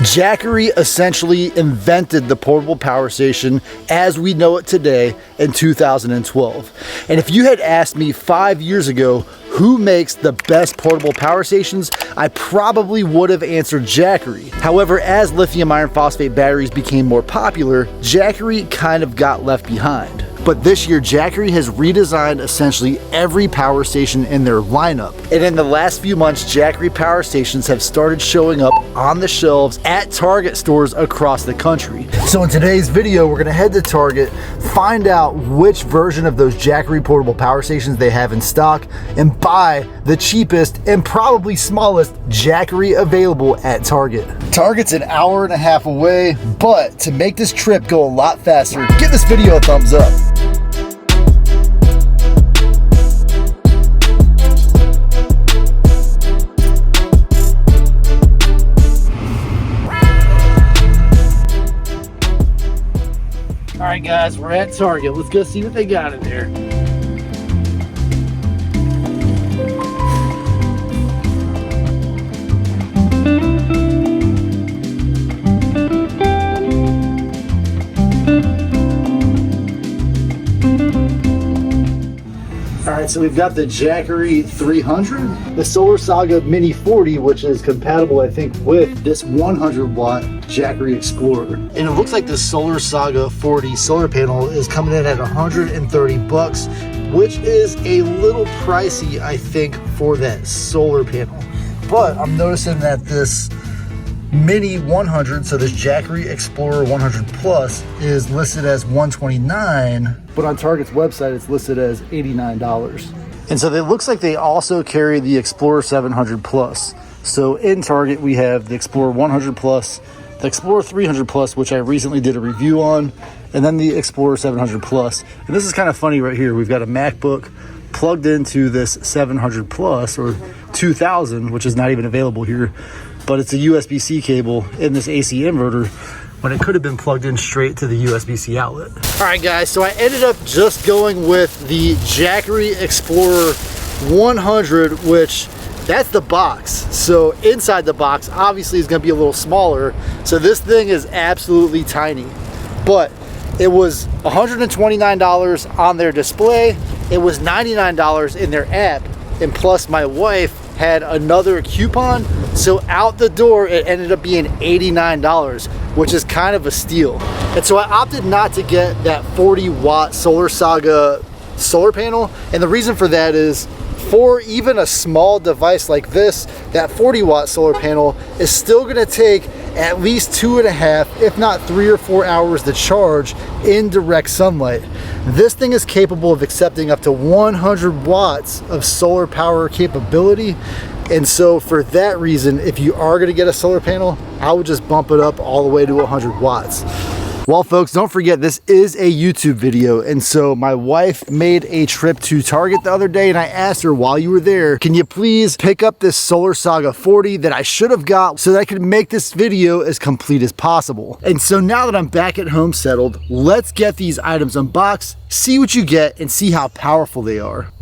Jackery essentially invented the portable power station as we know it today in 2012. And if you had asked me 5 years ago who makes the best portable power stations, I probably would have answered Jackery. However, as lithium iron phosphate batteries became more popular, Jackery kind of got left behind. But this year, Jackery has redesigned essentially every power station in their lineup. And in the last few months, Jackery power stations have started showing up on the shelves at Target stores across the country. So in today's video, we're gonna head to Target, find out which version of those Jackery portable power stations they have in stock, and buy the cheapest and probably smallest Jackery available at Target. Target's an hour and a half away, but to make this trip go a lot faster, give this video a thumbs up. All right, guys, we're at Target. Let's go see what they got in there. All right, so we've got the Jackery 300, the Solar Saga Mini 40, which is compatible, I think, with this 100-watt Jackery Explorer. And it looks like the Solar Saga 40 solar panel is coming in at 130 bucks, which is a little pricey, I think, for that solar panel. But I'm noticing that this Mini 100, so this Jackery Explorer 100 Plus, is listed as $129, but on Target's website it's listed as $89. And so it looks like they also carry the Explorer 700 Plus. So in Target we have the Explorer 100 Plus, the Explorer 300 Plus, which I recently did a review on, and then the Explorer 700 Plus. And this is kind of funny right here. We've got a MacBook plugged into this 700 Plus, or 2000, which is not even available here, but it's a USB-C cable in this AC inverter when it could have been plugged in straight to the USB-C outlet. All right, guys, so I ended up just going with the Jackery Explorer 100, which that's the box. So inside the box, obviously, is gonna be a little smaller. So this thing is absolutely tiny, but it was $129 on their display. It was $99 in their app. And plus my wife had another coupon, so out the door it ended up being $89, which is kind of a steal. And so I opted not to get that 40-watt Solar Saga solar panel, and the reason for that is, for even a small device like this, that 40-watt solar panel is still gonna take at least 2.5, if not 3 or 4 hours to charge in direct sunlight. This thing is capable of accepting up to 100 watts of solar power capability. And so for that reason, if you are gonna get a solar panel, I would just bump it up all the way to 100 watts. Well, folks, don't forget this is a YouTube video, and so my wife made a trip to Target the other day, and I asked her while you were there, can you please pick up this Solar Saga 40 that I should have got so that I could make this video as complete as possible. And so now that I'm back at home settled, let's get these items unboxed, see what you get, and see how powerful they are.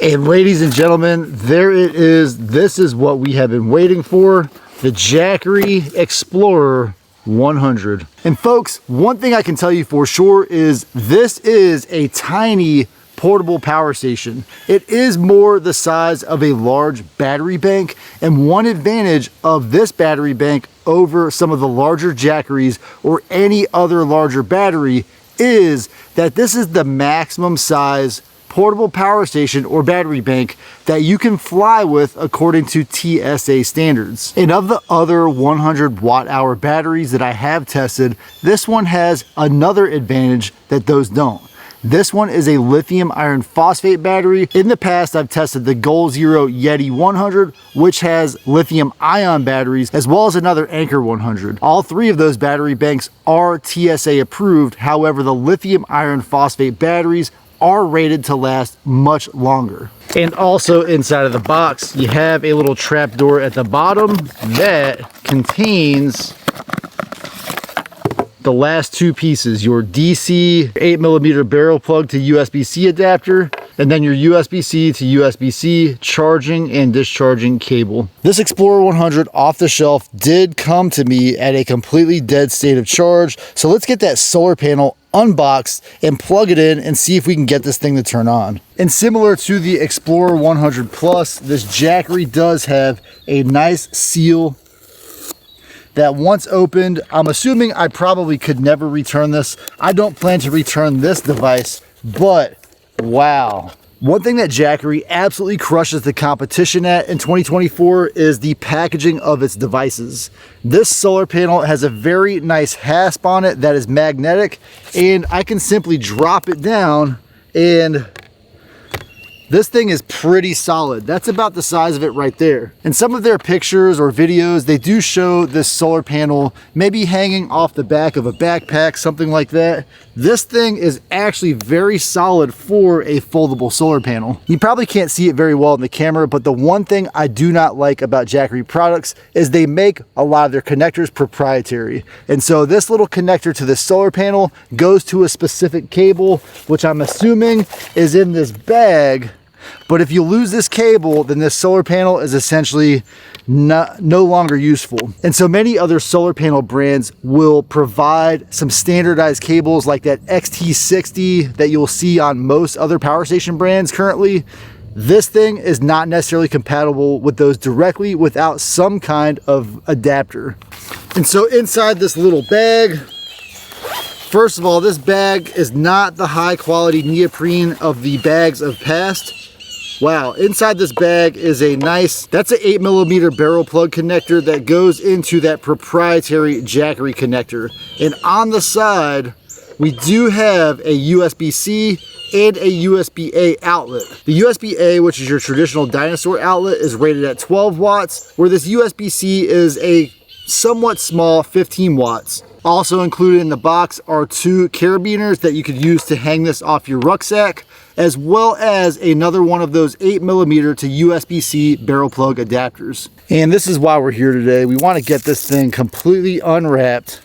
And ladies and gentlemen, there it is. This is what we have been waiting for, the Jackery Explorer 100. And folks, one thing I can tell you for sure is this is a tiny portable power station. It is more the size of a large battery bank, and one advantage of this battery bank over some of the larger Jackeries or any other larger battery is that this is the maximum size portable power station or battery bank that you can fly with according to TSA standards. And of the other 100 watt hour batteries that I have tested, this one has another advantage that those don't. This one is a lithium iron phosphate battery. In the past, I've tested the Goal Zero Yeti 100, which has lithium ion batteries, as well as another Anchor 100. All three of those battery banks are TSA approved. However, the lithium iron phosphate batteries are rated to last much longer. And also inside of the box, you have a little trap door at the bottom that contains the last two pieces, your DC 8mm barrel plug to USB-C adapter, and then your USB-C to USB-C charging and discharging cable. This Explorer 100 off the shelf did come to me at a completely dead state of charge. So let's get that solar panel unboxed and plug it in and see if we can get this thing to turn on. And similar to the Explorer 100 Plus, this Jackery does have a nice seal that once opened, I'm assuming I probably could never return this. I don't plan to return this device, but wow. One thing that Jackery absolutely crushes the competition at in 2024 is the packaging of its devices. This solar panel has a very nice hasp on it that is magnetic, and I can simply drop it down and this thing is pretty solid. That's about the size of it right there. In some of their pictures or videos, they do show this solar panel maybe hanging off the back of a backpack, something like that. This thing is actually very solid for a foldable solar panel. You probably can't see it very well in the camera, but the one thing I do not like about Jackery products is they make a lot of their connectors proprietary. And so this little connector to this solar panel goes to a specific cable, which I'm assuming is in this bag. But if you lose this cable, then this solar panel is essentially no longer useful. And so many other solar panel brands will provide some standardized cables like that XT60 that you'll see on most other power station brands currently. This thing is not necessarily compatible with those directly without some kind of adapter. And so inside this little bag, first of all, this bag is not the high quality neoprene of the bags of past. Wow, inside this bag is a nice, that's an 8mm barrel plug connector that goes into that proprietary Jackery connector. And on the side, we do have a USB-C and a USB-A outlet. The USB-A, which is your traditional dinosaur outlet, is rated at 12 watts, where this USB-C is a somewhat small 15 watts. Also included in the box are 2 carabiners that you could use to hang this off your rucksack, as well as another one of those 8mm to USB-C barrel plug adapters. And this is why we're here today. We want to get this thing completely unwrapped.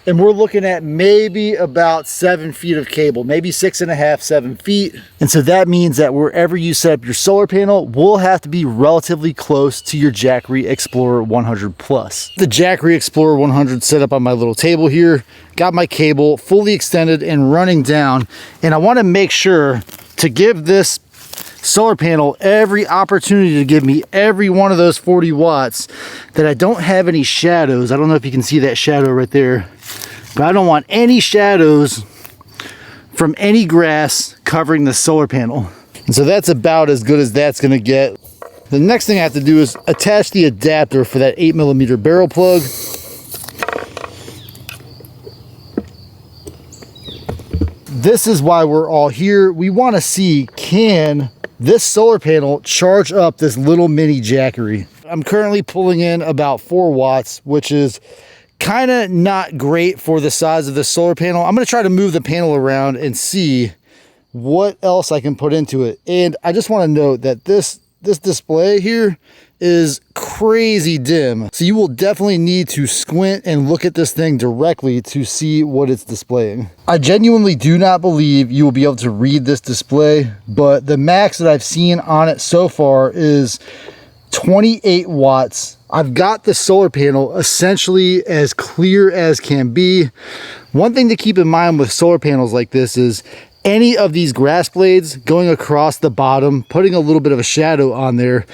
And we're looking at maybe about 7 feet of cable, maybe 6.5, 7 feet. And so that means that wherever you set up your solar panel will have to be relatively close to your Jackery Explorer 100 Plus. The Jackery Explorer 100 set up on my little table here, got my cable fully extended and running down. And I want to make sure to give this solar panel every opportunity to give me every one of those 40 watts, that I don't have any shadows. I don't know if you can see that shadow right there, but I don't want any shadows from any grass covering the solar panel. And so that's about as good as that's going to get. The next thing I have to do is attach the adapter for that 8mm barrel plug. This is why we're all here. We want to see, can this solar panel charge up this little mini Jackery? I'm currently pulling in about 4 watts, which is kind of not great for the size of the solar panel. I'm going to try to move the panel around and see what else I can put into it. And I just want to note that this display here is crazy dim. So you will definitely need to squint and look at this thing directly to see what it's displaying. I genuinely do not believe you will be able to read this display, but the max that I've seen on it so far is 28 watts. I've got the solar panel essentially as clear as can be. One thing to keep in mind with solar panels like this is any of these grass blades going across the bottom, putting a little bit of a shadow on there,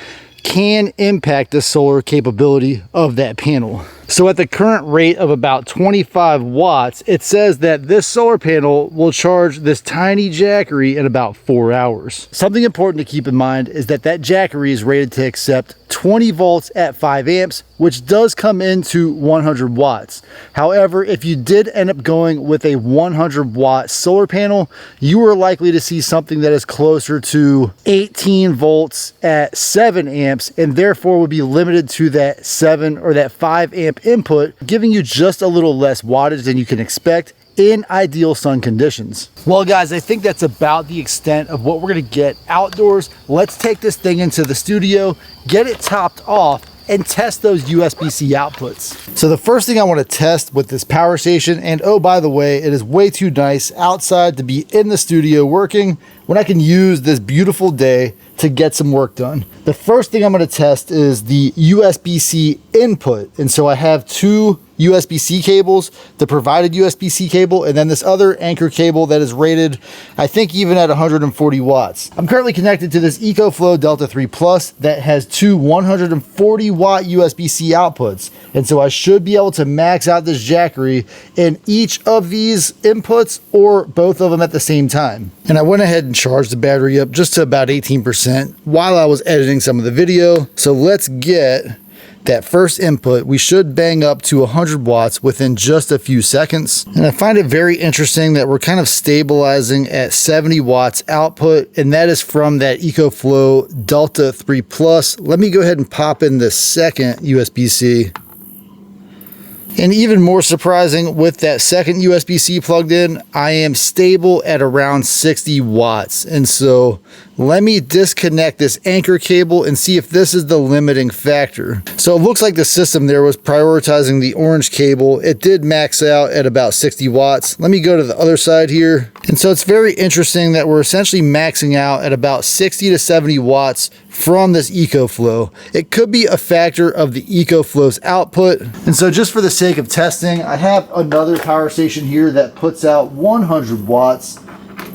can impact the solar capability of that panel. So at the current rate of about 25 watts, it says that this solar panel will charge this tiny Jackery in about 4 hours. Something important to keep in mind is that that Jackery is rated to accept 20 volts at 5 amps, which does come into 100 watts. However, if you did end up going with a 100 watt solar panel, you are likely to see something that is closer to 18 volts at 7 amps, and therefore would be limited to that 7 or that 5 amp input, giving you just a little less wattage than you can expect in ideal sun conditions. Well guys, I think that's about the extent of what we're going to get outdoors. Let's take this thing into the studio, get it topped off, and test those USB-C outputs. So the first thing I want to test with this power station, and oh, by the way, it is way too nice outside to be in the studio working when I can use this beautiful day to get some work done. The first thing I'm going to test is the USB-C input. And so I have two USB-C cables, the provided USB-C cable, and then this other anchor cable that is rated, I think, even at 140 watts. I'm currently connected to this EcoFlow Delta 3 Plus that has two 140 watt USB-C outputs. And so I should be able to max out this Jackery in each of these inputs or both of them at the same time. And I went ahead and charged the battery up just to about 18% while I was editing some of the video. So let's get that first input. We should bang up to 100 watts within just a few seconds. And I find it very interesting that we're kind of stabilizing at 70 watts output, and that is from that EcoFlow Delta 3 Plus. Let me go ahead and pop in the second USB-C. And even more surprising, with that second USB-C plugged in, I am stable at around 60 watts. And so let me disconnect this anchor cable and see if this is the limiting factor. So it looks like the system there was prioritizing the orange cable. It did max out at about 60 watts. Let me go to the other side here. And so it's very interesting that we're essentially maxing out at about 60 to 70 watts from this EcoFlow. It could be a factor of the EcoFlow's output. And so just for the sake of testing, I have another power station here that puts out 100 watts.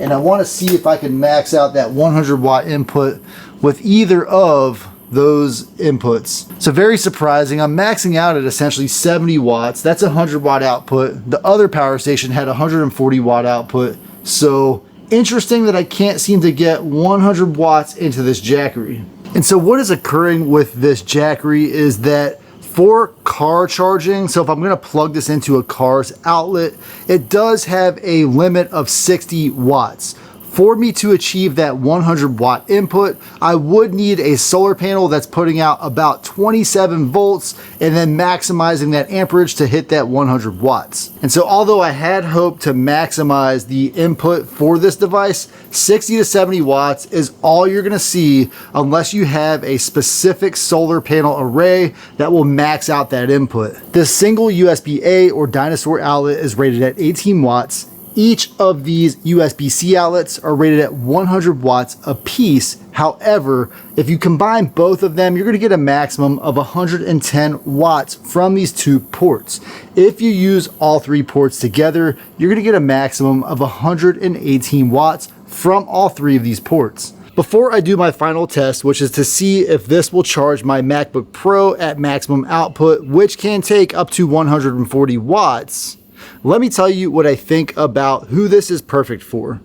And I want to see if I can max out that 100 watt input with either of those inputs. So very surprising. I'm maxing out at essentially 70 watts. That's a 100 watt output. The other power station had 140 watt output. So interesting that I can't seem to get 100 watts into this Jackery. And so what is occurring with this Jackery is that for car charging, so if I'm gonna plug this into a car's outlet, it does have a limit of 60 watts. For me to achieve that 100 watt input, I would need a solar panel that's putting out about 27 volts and then maximizing that amperage to hit that 100 watts. And so although I had hoped to maximize the input for this device, 60 to 70 watts is all you're gonna see unless you have a specific solar panel array that will max out that input. This single USB-A or dinosaur outlet is rated at 18 watts. Each of these USB-C outlets are rated at 100 watts a piece. However, if you combine both of them, you're going to get a maximum of 110 watts from these two ports. If you use all three ports together, you're going to get a maximum of 118 watts from all three of these ports. Before I do my final test, which is to see if this will charge my MacBook Pro at maximum output, which can take up to 140 watts, let me tell you what I think about who this is perfect for.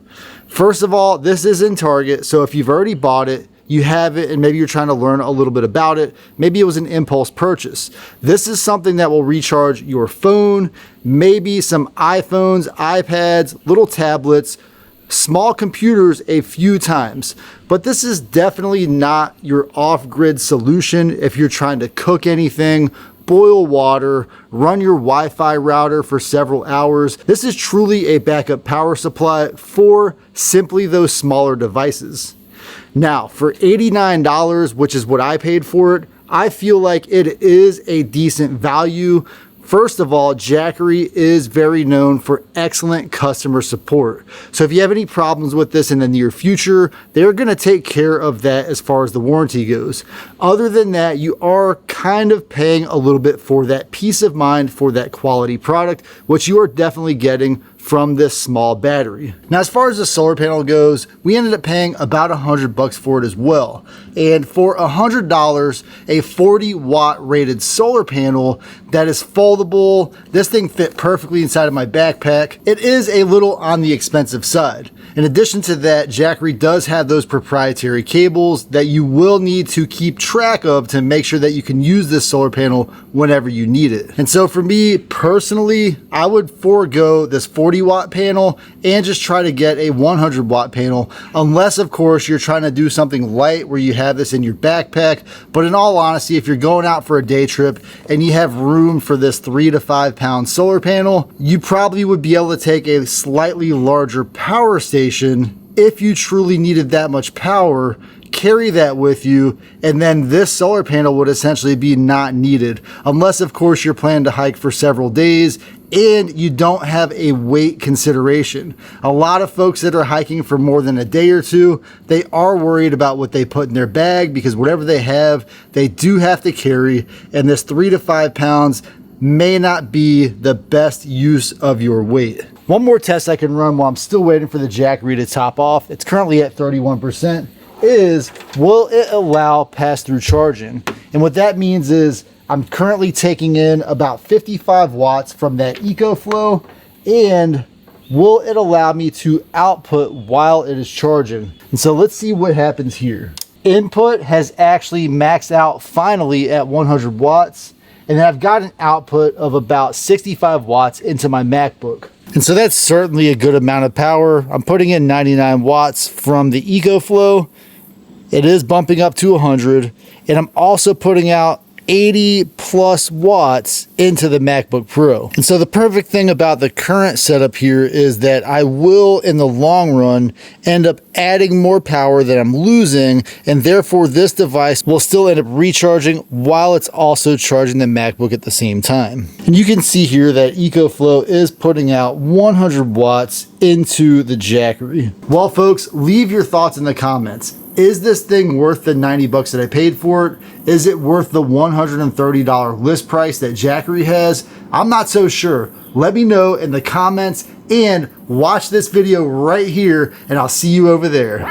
First of all, this is in Target, so if you've already bought it, you have it, and maybe you're trying to learn a little bit about it. Maybe it was an impulse purchase. This is something that will recharge your phone, maybe some iPhones, iPads, little tablets, small computers a few times. But this is definitely not your off-grid solution if you're trying to cook anything, boil water, run your Wi-Fi router for several hours. This is truly a backup power supply for simply those smaller devices. Now, for $89, which is what I paid for it, I feel like it is a decent value. First of all, Jackery is very known for excellent customer support. So if you have any problems with this in the near future, they're going to take care of that as far as the warranty goes. Other than that, you are kind of paying a little bit for that peace of mind for that quality product, which you are definitely getting from this small battery. Now, as far as the solar panel goes, we ended up paying about $100 for it as well. And for $100, a 40 watt rated solar panel that is foldable, this thing fit perfectly inside of my backpack. It is a little on the expensive side. In addition to that, Jackery does have those proprietary cables that you will need to keep track of to make sure that you can use this solar panel whenever you need it. And so for me personally, I would forego this 40 watt panel and just try to get a 100 watt panel, unless of course you're trying to do something light where you have this in your backpack. But in all honesty, if you're going out for a day trip and you have room for this 3 to 5 pound solar panel, you probably would be able to take a slightly larger power station if you truly needed that much power, carry that with you, and then this solar panel would essentially be not needed, unless of course you're planning to hike for several days and you don't have a weight consideration. A lot of folks that are hiking for more than a day or two, they are worried about what they put in their bag, because whatever they have, they do have to carry, and this 3 to 5 pounds may not be the best use of your weight. One more test I can run while I'm still waiting for the Jackery to top off, it's currently at 31%, is will it allow pass-through charging? And what that means is I'm currently taking in about 55 watts from that EcoFlow, and will it allow me to output while it is charging? And so let's see what happens here. Input has actually maxed out finally at 100 watts, and I've got an output of about 65 watts into my MacBook. And so that's certainly a good amount of power. I'm putting in 99 watts from the EcoFlow. It is bumping up to 100, and I'm also putting out 80 plus watts into the MacBook Pro. And so the perfect thing about the current setup here is that I will, in the long run, end up adding more power that I'm losing, and therefore this device will still end up recharging while it's also charging the MacBook at the same time. And you can see here that EcoFlow is putting out 100 watts into the Jackery. Well, folks, leave your thoughts in the comments. Is this thing worth the 90 bucks that I paid for it? Is it worth the $130 list price that Jackery has? I'm not so sure. Let me know in the comments, and watch this video right here, and I'll see you over there.